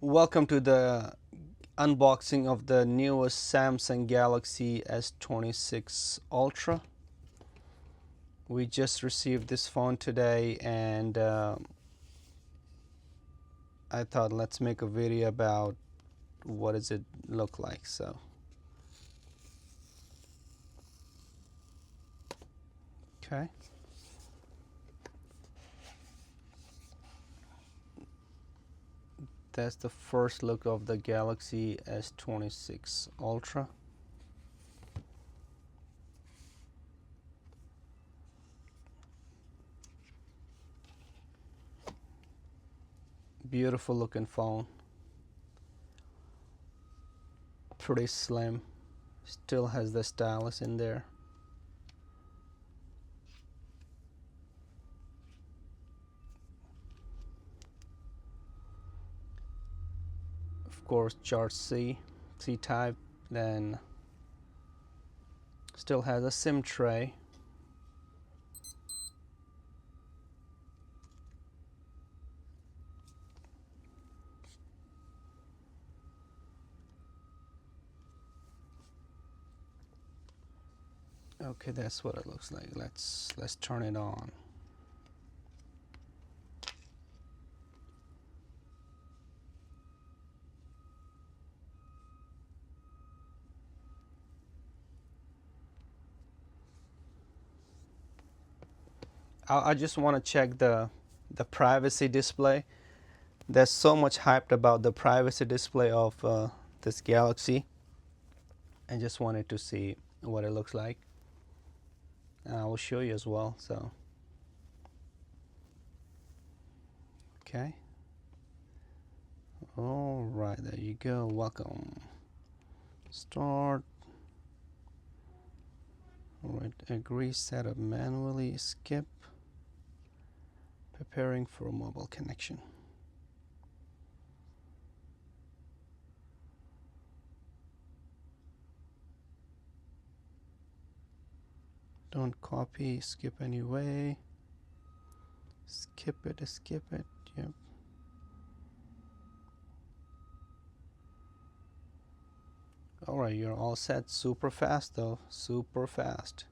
Welcome to the unboxing of the newest Samsung Galaxy S26 Ultra. We just received this phone today, and I thought let's make a video about what does it look like. Okay. That's the first look of the Galaxy S26 Ultra. Beautiful looking phone. Pretty slim. Still has the stylus in there. Of course, chart C type. Then still has a SIM tray. Okay, that's what it looks like. Let's turn it on. I just want to check the privacy display. There's so much hyped about the privacy display of this Galaxy. I just wanted to see what it looks like, and I will show you as well. So okay, all right, there you go. Welcome. Start. All right, agree, setup manually, skip, preparing for a mobile connection. Don't copy, skip anyway. Skip it, yep. Alright, you're all set. Super fast though, super fast.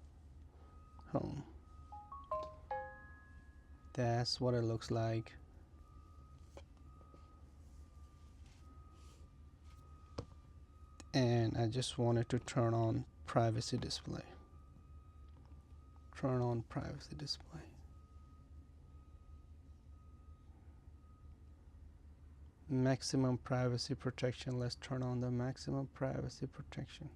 Home. That's what it looks like. And I just wanted to turn on privacy display. Turn on privacy display. Maximum privacy protection. Let's turn on the maximum privacy protection.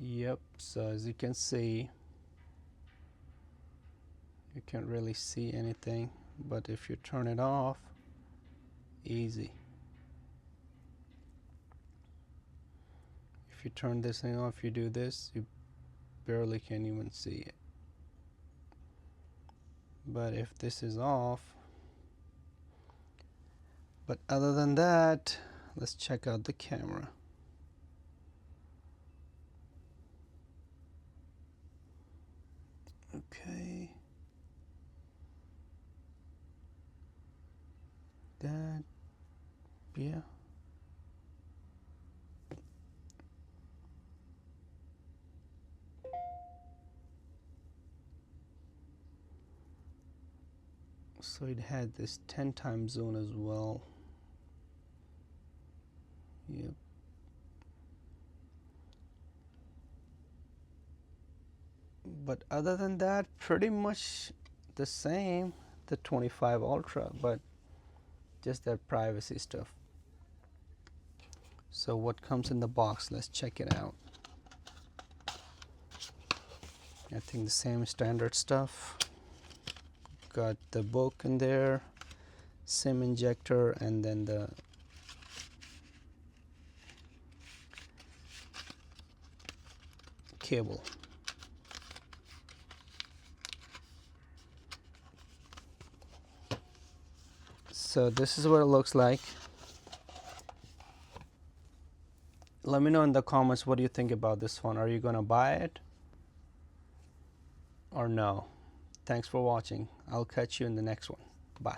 Yep, so as you can see, you can't really see anything, but if you turn it off, easy. If you turn this thing off, you do this, you barely can even see it. But if this is off, but other than that, let's check out the camera. Okay, that, yeah. So it had this 10 times zoom as well. Yep. But other than that, pretty much the same, the 25 Ultra, but just that privacy stuff. So what comes in the box? Let's check it out. I think the same standard stuff. Got the book in there, SIM injector, and then the cable. So this is what it looks like. Let me know in the comments what do you think about this phone. Are you gonna buy it or no? Thanks for watching. I'll catch you in the next one. Bye.